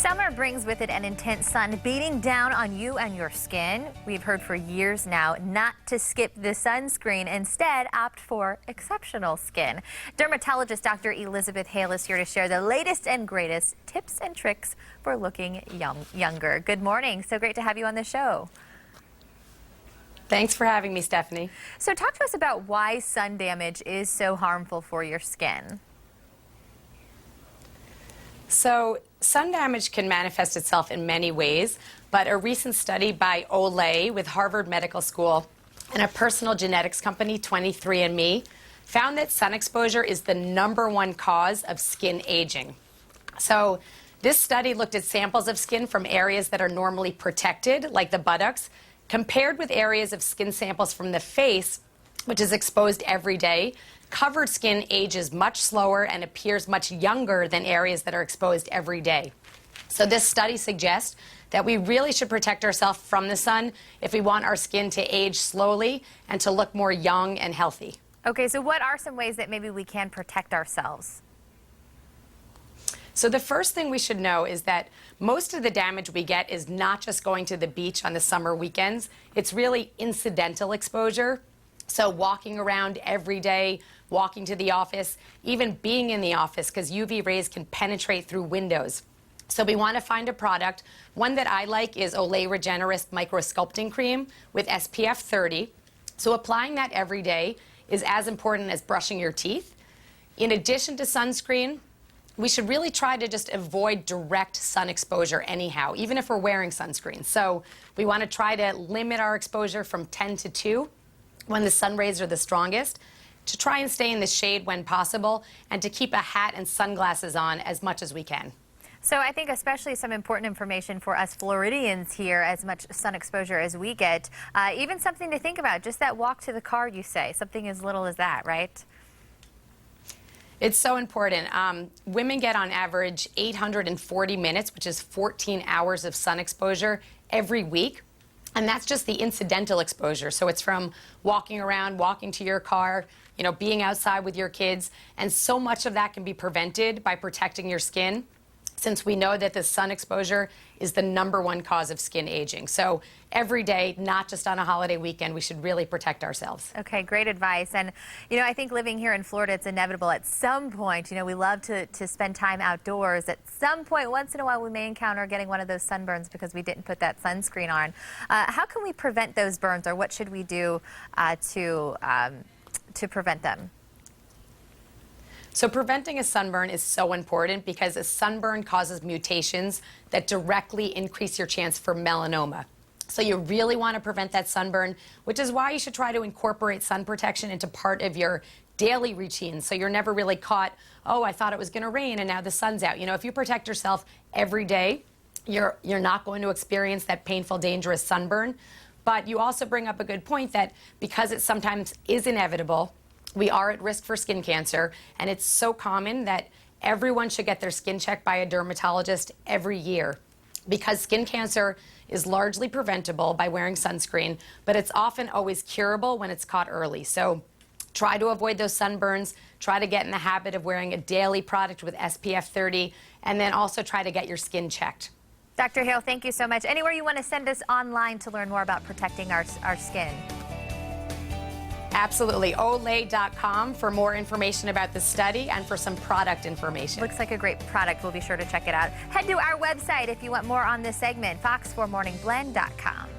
Summer brings with it an intense sun beating down on you and your skin. We've heard for years now not to skip the sunscreen. Instead, opt for exceptional skin. Dermatologist Dr. Elizabeth Hale is here to share the latest and greatest tips and tricks for looking younger. Good morning. So great to have you on the show. Thanks for having me, Stephanie. So talk to us about why sun damage is so harmful for your skin. So sun damage can manifest itself in many ways, but a recent study by Olay with Harvard Medical School and a personal genetics company, 23andMe, found that sun exposure is the #1 cause of skin aging. So this study looked at samples of skin from areas that are normally protected, like the buttocks, compared with areas of skin samples from the face, which is exposed every day. Covered skin ages much slower and appears much younger than areas that are exposed every day. So this study suggests that we really should protect ourselves from the sun if we want our skin to age slowly and to look more young and healthy. Okay, so what are some ways that maybe we can protect ourselves? So the first thing we should know is that most of the damage we get is not just going to the beach on the summer weekends. It's really incidental exposure. So walking around every day, walking to the office, even being in the office, because UV rays can penetrate through windows. So we want to find a product. One that I like is Olay Regenerist Micro Sculpting Cream with SPF 30. So applying that every day is as important as brushing your teeth. In addition to sunscreen, we should really try to just avoid direct sun exposure anyhow, even if we're wearing sunscreen. So we want to try to limit our exposure from 10 to 2 when the sun rays are the strongest, to try and stay in the shade when possible, and to keep a hat and sunglasses on as much as we can. So I think especially some important information for us Floridians here, as much sun exposure as we get. Even something to think about, just that walk to the car, you say, something as little as that, right? It's so important. Women get on average 840 minutes, which is 14 hours of sun exposure every week. And that's just the incidental exposure. So it's from walking around, walking to your car, being outside with your kids. And so much of that can be prevented by protecting your skin, since we know that the sun exposure is the #1 cause of skin aging. So every day, not just on a holiday weekend, we should really protect ourselves. Okay, great advice. And, I think living here in Florida, it's inevitable at some point. We love to spend time outdoors. At some point, once in a while, we may encounter getting one of those sunburns because we didn't put that sunscreen on. How can we prevent those burns, or what should we do to prevent them? So preventing a sunburn is so important because a sunburn causes mutations that directly increase your chance for melanoma. So you really want to prevent that sunburn, which is why you should try to incorporate sun protection into part of your daily routine, so you're never really caught, oh, I thought it was going to rain and now the sun's out. If you protect yourself every day, you're not going to experience that painful, dangerous sunburn. But you also bring up a good point that because it sometimes is inevitable, we are at risk for skin cancer, and it's so common that everyone should get their skin checked by a dermatologist every year, because skin cancer is largely preventable by wearing sunscreen, but it's often always curable when it's caught early. So try to avoid those sunburns, try to get in the habit of wearing a daily product with SPF 30, and then also try to get your skin checked. Dr. Hale, thank you so much. Anywhere you want to send us online to learn more about protecting our skin? Absolutely. Olay.com for more information about the study and for some product information. Looks like a great product. We'll be sure to check it out. Head to our website if you want more on this segment, fox4morningblend.com.